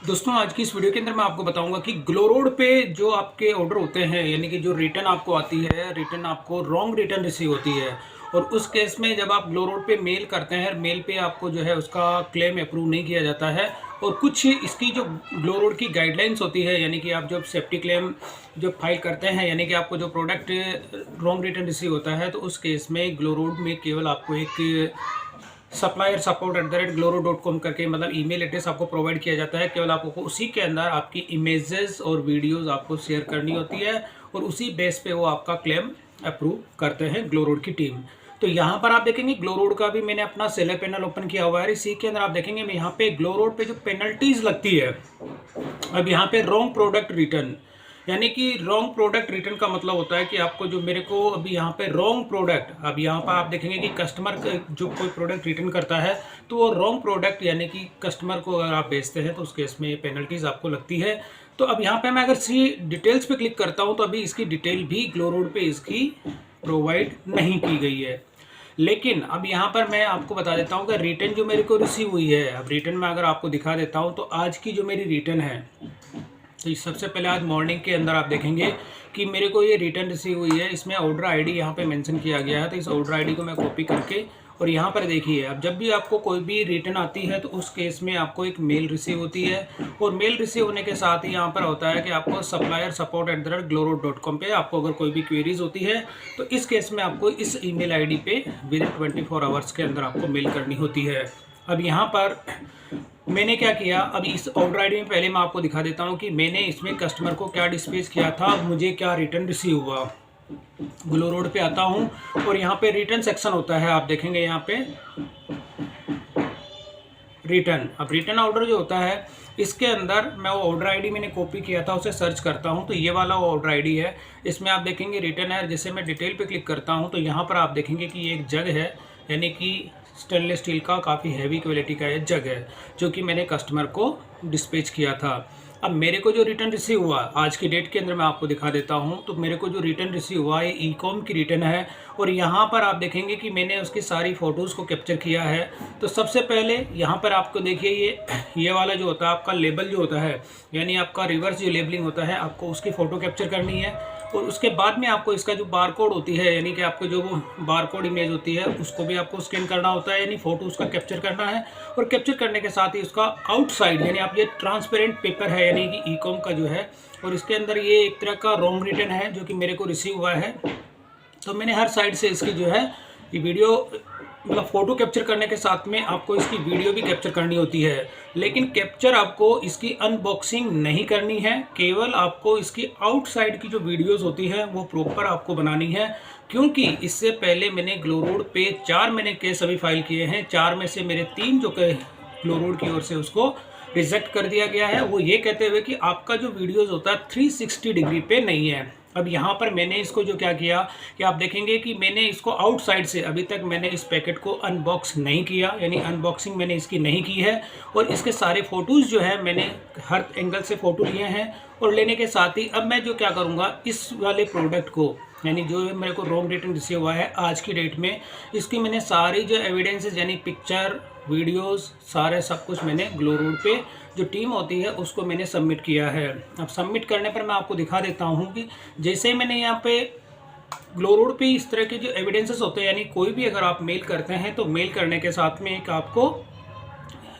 दोस्तों आज की इस वीडियो के अंदर मैं आपको बताऊंगा कि ग्लो रोड पे जो आपके ऑर्डर होते हैं यानी कि जो रिटर्न आपको आती है, रिटर्न आपको रॉन्ग रिटर्न रिसीव होती है और उस केस में जब आप ग्लो रोड पे मेल करते हैं, मेल पे आपको जो है उसका क्लेम अप्रूव नहीं किया जाता है। और कुछ इसकी जो ग्लो रोड की गाइडलाइंस होती है, यानी कि आप जब सेफ्टी क्लेम जब फाइल करते हैं, यानी कि आपको जो प्रोडक्ट रॉन्ग रिटर्न रिसीव होता है, तो उस केस में ग्लो रोड में केवल आपको एक supplier support@gloro.com करके मतलब ईमेल एड्रेस आपको प्रोवाइड किया जाता है। केवल आपको उसी के अंदर आपकी इमेजेस और वीडियोस आपको शेयर करनी होती है और उसी बेस पे वो आपका क्लेम अप्रूव करते हैं ग्लो रोड की टीम। तो यहाँ पर आप देखेंगे ग्लो रोड का भी मैंने अपना सेलर पैनल ओपन किया हुआ है। इसी के अंदर आप देखेंगे मैं यहाँ पे ग्लो रोड पे जो पेनल्टीज लगती है, अब यहाँ पे रॉन्ग प्रोडक्ट रिटर्न, यानी कि रॉन्ग प्रोडक्ट रिटर्न का मतलब होता है कि आपको जो मेरे को अभी यहाँ पे रॉन्ग प्रोडक्ट, अब यहाँ पर आप देखेंगे कि कस्टमर जो कोई प्रोडक्ट रिटर्न करता है तो वो रॉन्ग प्रोडक्ट यानी कि कस्टमर को अगर आप बेचते हैं तो उस केस में ये पेनल्टीज आपको लगती है। तो अब यहाँ पे मैं अगर सी डिटेल्स पे क्लिक करता हूँ तो अभी इसकी डिटेल भी ग्लो रोड पे इसकी प्रोवाइड नहीं की गई है। लेकिन अब यहाँ पर मैं आपको बता देता हूँ कि रिटर्न जो मेरे को रिसीव हुई है, अब रिटर्न में अगर आपको दिखा देता हूँ तो आज की जो मेरी रिटर्न है, तो सबसे पहले आज मॉर्निंग के अंदर आप देखेंगे कि मेरे को ये रिटर्न रिसीव हुई है। इसमें ऑर्डर आईडी यहाँ पे मेंशन किया गया है, तो इस ऑर्डर आईडी को मैं कॉपी करके और यहाँ पर देखिए, अब जब भी आपको कोई भी रिटर्न आती है तो उस केस में आपको एक मेल रिसीव होती है और मेल रिसीव होने के साथ ही यहाँ पर होता है कि आपको supplier support@gloro.com पे आपको अगर कोई भी क्वेरीज होती है तो इस केस में आपको इस ईमेल आईडी पे विद 24 आवर्स के अंदर आपको मेल करनी होती है। अब यहाँ पर मैंने क्या किया, अभी इस ऑर्डर आईडी में पहले मैं आपको दिखा देता हूँ कि मैंने इसमें कस्टमर को क्या डिस्पैच किया था, मुझे क्या रिटर्न रिसीव हुआ। ग्लो रोड पे आता हूँ और यहाँ पे रिटर्न सेक्शन होता है, आप देखेंगे यहाँ पे रिटर्न। अब रिटर्न ऑर्डर जो होता है इसके अंदर मैं वो ऑर्डर आईडी मैंने कॉपी किया था उसे सर्च करता हूँ तो ये वाला वो ऑर्डर आईडी है। इसमें आप देखेंगे रिटर्न है, जैसे मैं डिटेल पे क्लिक करता हूँ तो यहाँ पर आप देखेंगे कि ये एक जग है, यानी कि स्टेनलेस स्टील का काफ़ी हैवी क्वालिटी का ये जग है जो कि मैंने कस्टमर को डिस्पैच किया था। अब मेरे को जो रिटर्न रिसीव हुआ आज की डेट के अंदर मैं आपको दिखा देता हूं, तो मेरे को जो रिटर्न रिसीव हुआ ये ई-कॉम की रिटर्न है और यहाँ पर आप देखेंगे कि मैंने उसकी सारी फ़ोटोज़ को कैप्चर किया है। तो सबसे पहले यहाँ पर आपको देखिए ये वाला जो होता है आपका लेबल जो होता है, यानी आपका रिवर्स जो लेबलिंग होता है, आपको उसकी फ़ोटो कैप्चर करनी है और उसके बाद में आपको इसका जो बारकोड होती है, यानी कि आपको जो वो बारकोड इमेज होती है उसको भी आपको स्कैन करना होता है, यानी फ़ोटो उसका कैप्चर करना है। और कैप्चर करने के साथ ही उसका आउटसाइड, यानी आप ये ट्रांसपेरेंट पेपर है यानी कि ई-कॉम का जो है, और इसके अंदर ये एक तरह का रॉन्ग रिटर्न है जो कि मेरे को रिसीव हुआ है। तो मैंने हर साइड से इसकी जो है ये वीडियो मतलब फ़ोटो कैप्चर करने के साथ में आपको इसकी वीडियो भी कैप्चर करनी होती है। लेकिन कैप्चर आपको इसकी अनबॉक्सिंग नहीं करनी है, केवल आपको इसकी आउटसाइड की जो वीडियोस होती है वो प्रॉपर आपको बनानी है। क्योंकि इससे पहले मैंने ग्लो रोड पे 4 मैंने केस अभी फाइल किए हैं, 4 में से मेरे 3 जो ग्लो रोड की ओर से उसको रिजेक्ट कर दिया गया है, वो ये कहते हुए कि आपका जो वीडियोज़ होता है 360 डिग्री पे नहीं है। अब यहाँ पर मैंने इसको जो क्या किया कि आप देखेंगे कि मैंने इसको आउटसाइड से अभी तक मैंने इस पैकेट को अनबॉक्स नहीं किया, यानी अनबॉक्सिंग मैंने इसकी नहीं की है। और इसके सारे फ़ोटोज़ जो है मैंने हर एंगल से फ़ोटो लिए हैं और लेने के साथ ही अब मैं जो क्या करूँगा, इस वाले प्रोडक्ट को यानी जो मेरे को रॉन्ग रिटर्न रिसीव हुआ है आज की डेट में, इसकी मैंने सारी जो एविडेंसेस यानी पिक्चर वीडियोस सारे सब कुछ मैंने ग्लो रोड पे जो टीम होती है उसको मैंने सबमिट किया है। अब सबमिट करने पर मैं आपको दिखा देता हूँ कि जैसे मैंने यहाँ पे ग्लो रोड पे इस तरह के जो एविडेंसेस होते हैं, यानी कोई भी अगर आप मेल करते हैं तो मेल करने के साथ में एक आपको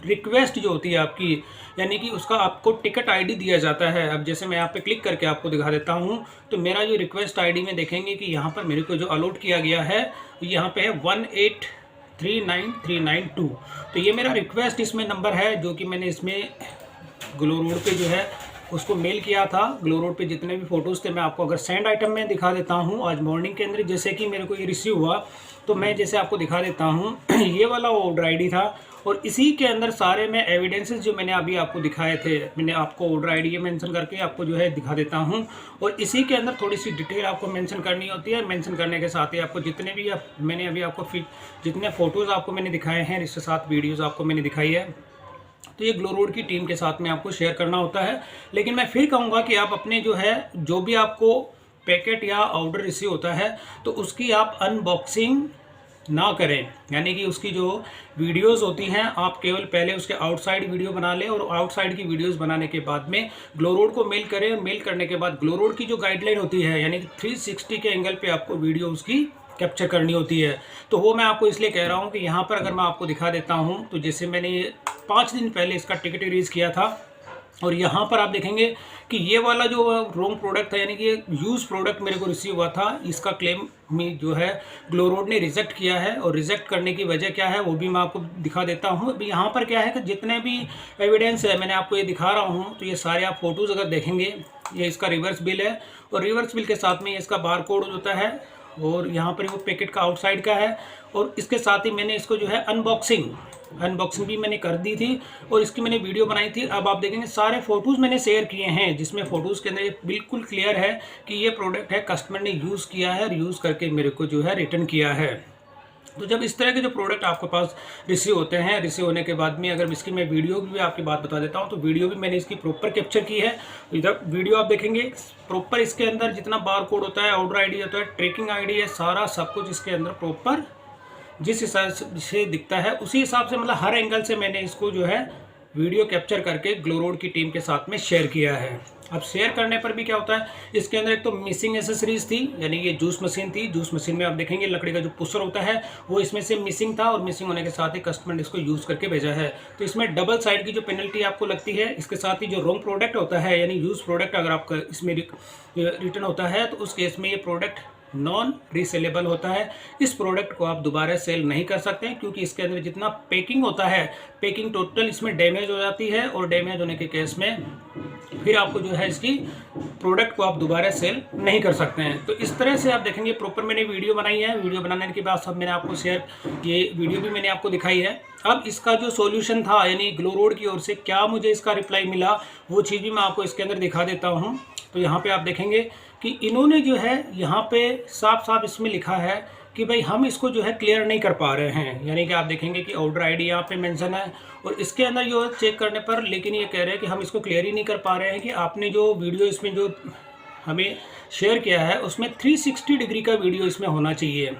रिक्वेस्ट जो होती है आपकी, यानी कि उसका आपको टिकट आईडी दिया जाता है। अब जैसे मैं यहाँ पे क्लिक करके आपको दिखा देता हूँ तो मेरा जो रिक्वेस्ट आईडी में देखेंगे कि यहाँ पर मेरे को जो अलॉट किया गया है यहाँ पे है 1839392। तो ये मेरा रिक्वेस्ट इसमें नंबर है जो कि मैंने इसमें ग्लो रोड पे जो है उसको मेल किया था। ग्लो रोड पे जितने भी फ़ोटोज़ थे मैं आपको अगर सेंड आइटम में दिखा देता हूँ आज मॉर्निंग के अंदर, जैसे कि मेरे को ये रिसीव हुआ तो मैं जैसे आपको दिखा देता हूँ ये वाला वो ऑर्डर आईडी था और इसी के अंदर सारे मैं एविडेंसेस जो मैंने अभी आपको दिखाए थे, मैंने आपको ऑर्डर आईडी ये मेंशन करके आपको जो है दिखा देता हूँ। और इसी के अंदर थोड़ी सी डिटेल आपको मेंशन करनी होती है। मेंशन करने के साथ ही आपको जितने भी मैंने अभी आपको जितने फ़ोटोज़ आपको मैंने दिखाए हैं, इसके साथ वीडियोज़ आपको मैंने दिखाई है, तो ये ग्लो रोड की टीम के साथ में आपको शेयर करना होता है। लेकिन मैं फिर कहूँगा कि आप अपने जो है जो भी आपको पैकेट या ऑर्डर रिसीव होता है तो उसकी आप अनबॉक्सिंग ना करें, यानी कि उसकी जो वीडियोस होती हैं आप केवल पहले उसके आउटसाइड वीडियो बना लें और आउटसाइड की वीडियोस बनाने के बाद में ग्लोरोड को मेल करें। मेल करने के बाद ग्लोरोड की जो गाइडलाइन होती है, यानी कि 360 के एंगल पे आपको वीडियो उसकी कैप्चर करनी होती है। तो वो मैं आपको इसलिए कह रहा हूँ कि यहाँ पर अगर मैं आपको दिखा देता हूँ, तो जैसे मैंने 5 दिन पहले इसका टिकट रिलीज़ किया था और यहाँ पर आप देखेंगे कि ये वाला जो रॉन्ग प्रोडक्ट था, यानी कि यूज़ प्रोडक्ट मेरे को रिसीव हुआ था, इसका क्लेम में जो है ग्लोरोड ने रिजेक्ट किया है। और रिजेक्ट करने की वजह क्या है वो भी मैं आपको दिखा देता हूँ। अभी यहाँ पर क्या है कि जितने भी एविडेंस है मैंने आपको ये दिखा रहा हूँ, तो ये सारे आप फोटोज़ अगर देखेंगे, ये इसका रिवर्स बिल है और रिवर्स बिल के साथ में इसका बार कोड होता है और यहाँ पर वो पैकेट का आउटसाइड का है। और इसके साथ ही मैंने इसको जो है अनबॉक्सिंग भी मैंने कर दी थी और इसकी मैंने वीडियो बनाई थी। अब आप देखेंगे सारे फ़ोटोज़ मैंने शेयर किए हैं, जिसमें फ़ोटोज़ के अंदर ये बिल्कुल क्लियर है कि ये प्रोडक्ट है, कस्टमर ने यूज़ किया है और यूज़ करके मेरे को जो है रिटर्न किया है। तो जब इस तरह के जो प्रोडक्ट आपके पास रिसीव होते हैं, रिसीव होने के बाद में अगर इसकी मैं वीडियो भी आपकी बात बता देता हूँ, तो वीडियो भी मैंने इसकी प्रॉपर कैप्चर की है। इधर वीडियो आप देखेंगे प्रॉपर, इसके अंदर जितना बार कोड होता है, ऑर्डर आईडी होता है, ट्रैकिंग आईडी है, सारा सब कुछ इसके अंदर प्रॉपर जिस हिसाब से दिखता है उसी हिसाब से, मतलब हर एंगल से मैंने इसको जो है वीडियो कैप्चर करके ग्लोरोड की टीम के साथ में शेयर किया है। अब शेयर करने पर भी क्या होता है, इसके अंदर एक तो मिसिंग एसेसरीज थी, यानी ये जूस मशीन थी। जूस मशीन में आप देखेंगे लकड़ी का जो पुशर होता है वो इसमें से मिसिंग था और मिसिंग होने के साथ ही कस्टमर ने इसको यूज़ करके भेजा है। तो इसमें डबल साइड की जो पेनल्टी आपको लगती है, इसके साथ ही जो रॉन्ग प्रोडक्ट होता है, यानी यूज़ प्रोडक्ट अगर आपका इसमें रिटर्न होता है तो उस केस में ये प्रोडक्ट नॉन रीसेलेबल होता है। इस प्रोडक्ट को आप दोबारा सेल नहीं कर सकते क्योंकि इसके अंदर जितना पैकिंग होता है, पैकिंग टोटल इसमें डैमेज हो जाती है और डैमेज होने के केस में फिर आपको जो है इसकी प्रोडक्ट को आप दोबारा सेल नहीं कर सकते हैं। तो इस तरह से आप देखेंगे प्रॉपर मैंने वीडियो बनाई है। वीडियो बनाने के बाद सब मैंने आपको शेयर, ये वीडियो भी मैंने आपको दिखाई है। अब इसका जो सॉल्यूशन था, यानी ग्लोरोड की ओर से क्या मुझे इसका रिप्लाई मिला, वो चीज़ भी मैं आपको इसके अंदर दिखा देता हूँ। तो यहाँ पे आप देखेंगे कि इन्होंने जो है यहाँ पे साफ साफ इसमें लिखा है कि भाई हम इसको जो है क्लियर नहीं कर पा रहे हैं, यानी कि आप देखेंगे कि ऑर्डर आईडी यहाँ पे मेंशन है और इसके अंदर जो चेक करने पर लेकिन ये कह रहे हैं कि हम इसको क्लियर ही नहीं कर पा रहे हैं कि आपने जो वीडियो इसमें जो हमें शेयर किया है उसमें 360 डिग्री का वीडियो इसमें होना चाहिए।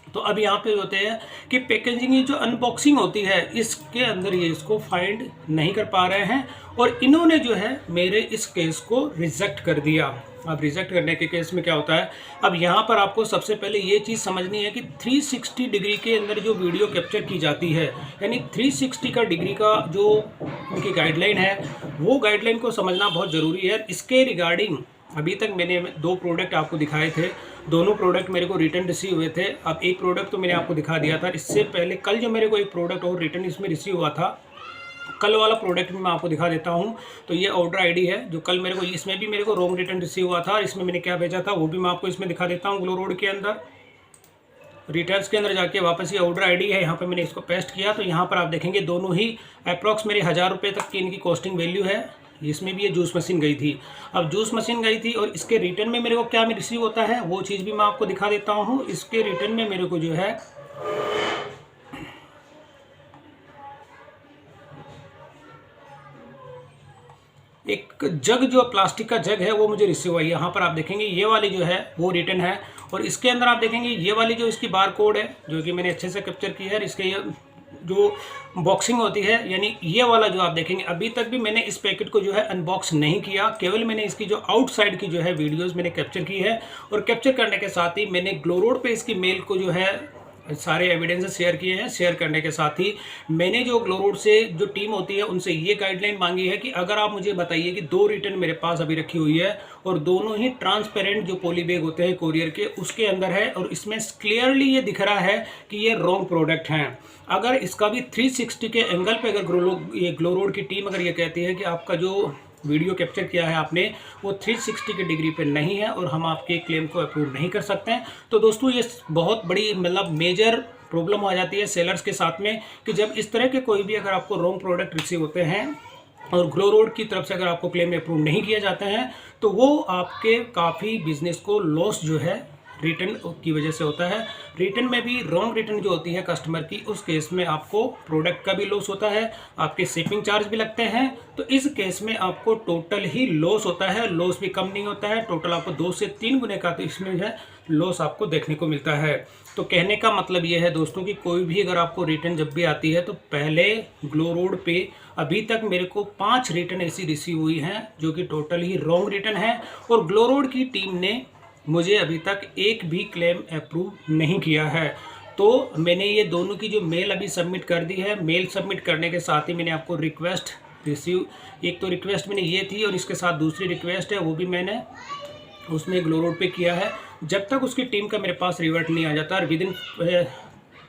तो अब यहाँ पे होते हैं कि पैकेजिंग की जो अनबॉक्सिंग होती है इसके अंदर ये इसको फाइंड नहीं कर पा रहे हैं और इन्होंने जो है मेरे इस केस को रिजेक्ट कर दिया। अब रिजेक्ट करने के केस में क्या होता है, अब यहाँ पर आपको सबसे पहले ये चीज़ समझनी है कि 360 डिग्री के अंदर जो वीडियो कैप्चर की जाती है, यानी 360 का डिग्री का जो उनकी गाइडलाइन है वो गाइडलाइन को समझना बहुत ज़रूरी है। इसके रिगार्डिंग अभी तक मैंने 2 प्रोडक्ट आपको दिखाए थे, दोनों प्रोडक्ट मेरे को रिटर्न रिसीव हुए थे। अब एक प्रोडक्ट तो मैंने आपको दिखा दिया था, इससे पहले कल जो मेरे को एक प्रोडक्ट और रिटर्न इसमें रिसीव हुआ था, कल वाला प्रोडक्ट भी मैं आपको दिखा देता हूं। तो ये ऑर्डर आईडी है जो कल मेरे को, इसमें भी मेरे को रॉन्ग रिटर्न रिसीव हुआ था। इसमें मैंने क्या भेजा था वो भी मैं आपको इसमें दिखा देता हूँ। ग्लोरोड के अंदर रिटर्न्स के अंदर जाके वापस ये ऑर्डर आईडी है, यहाँ पे मैंने इसको पेस्ट किया। तो यहाँ पर आप देखेंगे दोनों ही अप्रॉक्स मेरे 1000 रुपये तक की इनकी कॉस्टिंग वैल्यू है। इसमें भी ये जूस मशीन गई थी। अब जूस मशीन गई थी और इसके रिटर्न में मेरे को क्या रिसीव होता है वो चीज़ भी मैं आपको दिखा देता हूँ। इसके रिटर्न में मेरे को जो है एक जग, जो प्लास्टिक का जग है वो मुझे रिसीव हुआ है। यहाँ पर आप देखेंगे ये वाली जो है वो रिटर्न है और इसके अंदर आप देखेंगे ये वाली जो इसकी बार कोड है जो कि मैंने अच्छे से कैप्चर की है। इसके ये जो बॉक्सिंग होती है, यानी ये वाला जो आप देखेंगे, अभी तक भी मैंने इस पैकेट को जो है अनबॉक्स नहीं किया, केवल मैंने इसकी जो आउटसाइड की जो है वीडियोस मैंने कैप्चर की है और कैप्चर करने के साथ ही मैंने ग्लोरोड पे इसकी मेल को जो है सारे एविडेंसेस शेयर किए हैं। शेयर करने के साथ ही मैंने जो ग्लोरोड से जो टीम होती है उनसे ये गाइडलाइन मांगी है कि अगर आप मुझे बताइए कि 2 रिटर्न मेरे पास अभी रखी हुई है और दोनों ही ट्रांसपेरेंट जो पॉली बैग होते हैं कोरियर के उसके अंदर है और इसमें क्लियरली ये दिख रहा है कि ये रॉन्ग प्रोडक्ट हैं। अगर इसका भी 360 के एंगल पे अगर ये ग्लोरोड की टीम अगर ये कहती है कि आपका जो वीडियो कैप्चर किया है आपने वो 360 की डिग्री पे नहीं है और हम आपके क्लेम को अप्रूव नहीं कर सकते हैं, तो दोस्तों ये बहुत बड़ी मतलब मेजर प्रॉब्लम आ जाती है सेलर्स के साथ में कि जब इस तरह के कोई भी अगर आपको रॉन्ग प्रोडक्ट रिसीव होते हैं और ग्लोरोड की तरफ से अगर आपको क्लेम अप्रूव नहीं किया जाते हैं तो वो आपके काफ़ी बिजनेस को लॉस जो है रिटर्न की वजह से होता है। रिटर्न में भी रॉन्ग रिटर्न जो होती है कस्टमर की, उस केस में आपको प्रोडक्ट का भी लॉस होता है, आपके शिपिंग चार्ज भी लगते हैं। तो इस केस में आपको टोटल ही लॉस होता है, लॉस भी कम नहीं होता है, टोटल आपको 2 से 3 गुने का तो इसमें जो है लॉस आपको देखने को मिलता है। तो कहने का मतलब ये है दोस्तों कि कोई भी अगर आपको रिटर्न जब भी आती है तो पहले ग्लो रोड पे अभी तक मेरे को 5 रिटर्न ऐसी रिसीव हुई हैं जो कि टोटल ही रॉन्ग रिटर्न है, और ग्लो रोड की टीम ने मुझे अभी तक एक भी क्लेम अप्रूव नहीं किया है। तो मैंने ये दोनों की जो मेल अभी सबमिट कर दी है, मेल सबमिट करने के साथ ही मैंने आपको रिक्वेस्ट रिसीव, एक तो रिक्वेस्ट मैंने ये थी और इसके साथ दूसरी रिक्वेस्ट है वो भी मैंने उसमें ग्लो रोड पे किया है। जब तक उसकी टीम का मेरे पास रिवर्ट नहीं आ जाता, और विद इन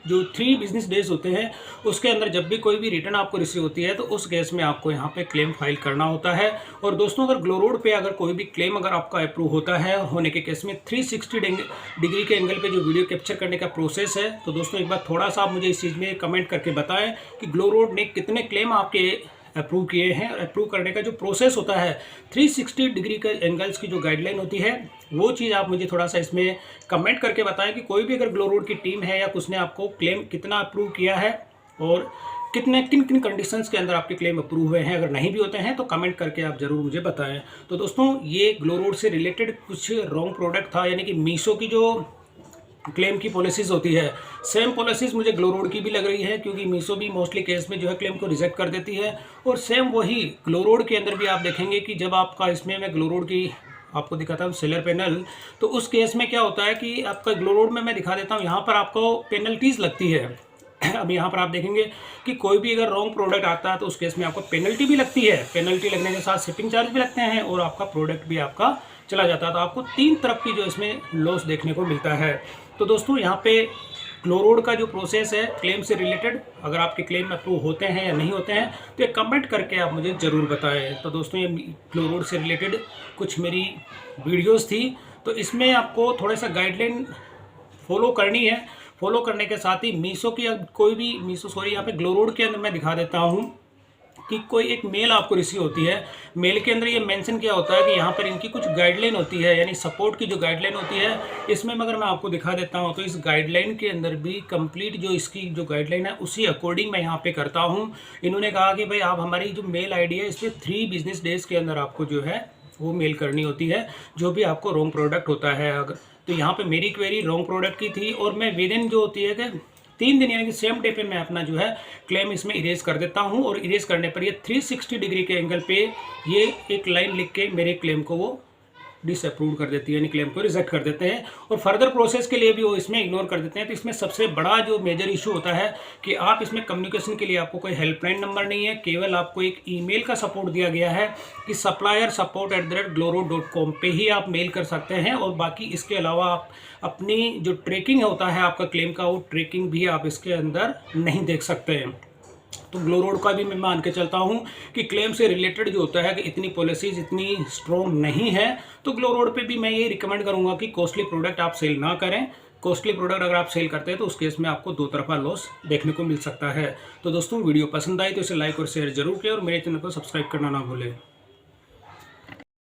जो 3 बिजनेस डेज होते हैं उसके अंदर जब भी कोई भी रिटर्न आपको रिसीव होती है तो उस केस में आपको यहाँ पे क्लेम फाइल करना होता है। और दोस्तों अगर ग्लो रोड पे अगर कोई भी क्लेम अगर आपका अप्रूव होता है, होने के केस में 360 डिग्री के एंगल पे जो वीडियो कैप्चर करने का प्रोसेस है, तो दोस्तों एक बार थोड़ा सा आप मुझे इस चीज़ में कमेंट करके बताएं कि ग्लो रोड ने कितने क्लेम आपके अप्रूव किए हैं। अप्रूव करने का जो प्रोसेस होता है 360 डिग्री के एंगल्स की जो गाइडलाइन होती है, वो चीज़ आप मुझे थोड़ा सा इसमें कमेंट करके बताएं कि कोई भी अगर ग्लो रोड की टीम है या कुछ ने आपको क्लेम कितना अप्रूव किया है और कितने किन किन कंडीशंस के अंदर आपके क्लेम अप्रूव हुए हैं। अगर नहीं भी होते हैं तो कमेंट करके आप ज़रूर मुझे बताएं। तो दोस्तों ये ग्लो रोड से रिलेटेड कुछ रॉन्ग प्रोडक्ट था, यानी कि मीशो की जो क्लेम की पॉलिसीज़ होती है, सेम पॉलिसीज़ मुझे ग्लो रोड की भी लग रही है, क्योंकि मीशो भी मोस्टली केस में जो है क्लेम को रिजेक्ट कर देती है। और सेम वही ग्लो रोड के अंदर भी आप देखेंगे कि जब आपका इसमें मैं ग्लो रोड की आपको दिखाता हूँ सेलर पैनल, तो उस केस में क्या होता है कि आपका ग्लो रोड में मैं दिखा देता हूँ, यहाँ पर आपको पेनल्टीज़ लगती है। अब यहाँ पर आप देखेंगे कि कोई भी अगर रॉन्ग प्रोडक्ट आता है तो उस केस में आपको पेनल्टी भी लगती है, पेनल्टी लगने के साथ शिपिंग चार्ज भी लगते हैं और आपका प्रोडक्ट भी आपका चला जाता है। तो आपको 3 तरफ की जो इसमें लॉस देखने को मिलता है। तो दोस्तों यहाँ पे ग्लो रोड का जो प्रोसेस है क्लेम से रिलेटेड, अगर आपके क्लेम अप्रूव होते हैं या नहीं होते हैं तो ये कमेंट करके आप मुझे ज़रूर बताएं। तो दोस्तों ये ग्लो रोड से रिलेटेड कुछ मेरी वीडियोस थी, तो इसमें आपको थोड़ा सा गाइडलाइन फॉलो करनी है। फॉलो करने के साथ ही मीशो की कोई भी यहाँ पे ग्लो रोड के अंदर मैं दिखा देता हूँ कि कोई एक मेल आपको रिसीव होती है, मेल के अंदर ये मेंशन किया होता है कि यहाँ पर इनकी कुछ गाइडलाइन होती है, यानी सपोर्ट की जो गाइडलाइन होती है, इसमें अगर मैं आपको दिखा देता हूँ तो इस गाइडलाइन के अंदर भी कंप्लीट जो इसकी जो गाइडलाइन है उसी अकॉर्डिंग मैं यहाँ पे करता हूँ। इन्होंने कहा कि भाई आप हमारी जो मेल आईडी है इस पर 3 बिजनेस डेज के अंदर आपको जो है वो मेल करनी होती है जो भी आपको रॉन्ग प्रोडक्ट होता है। अगर तो यहाँ पे मेरी क्वेरी रॉन्ग प्रोडक्ट की थी और मैं विद इन जो होती है कि 3 दिन यानी कि सेम डे पे मैं अपना जो है क्लेम इसमें इरेज कर देता हूँ, और इरेज करने पर ये 360 डिग्री के एंगल पे ये एक लाइन लिख के मेरे क्लेम को वो डिसअप्रूव कर देती है, यानी क्लेम को रिजेक्ट कर देते हैं और फर्दर प्रोसेस के लिए भी वो इसमें इग्नोर कर देते हैं। तो इसमें सबसे बड़ा जो मेजर इशू होता है कि आप इसमें कम्युनिकेशन के लिए आपको कोई हेल्पलाइन नंबर नहीं है, केवल आपको एक ईमेल का सपोर्ट दिया गया है कि suppliersupport@gloroad.com पे ही आप मेल कर सकते हैं, और बाकी इसके अलावा आप अपनी जो ट्रैकिंग होता है आपका क्लेम का, वो ट्रैकिंग भी आप इसके अंदर नहीं देख सकते हैं। तो ग्लो रोड का भी मैं मान के चलता हूँ कि क्लेम से रिलेटेड जो होता है कि इतनी पॉलिसीज इतनी स्ट्रॉन्ग नहीं है। तो ग्लो रोड पे भी मैं ये रिकमेंड करूँगा कि कॉस्टली प्रोडक्ट आप सेल ना करें। कॉस्टली प्रोडक्ट अगर आप सेल करते हैं तो उस केस में आपको 2 तरफा लॉस देखने को मिल सकता है। तो दोस्तों वीडियो पसंद आई तो इसे लाइक और शेयर जरूर करें और मेरे चैनल को सब्सक्राइब करना ना भूलें।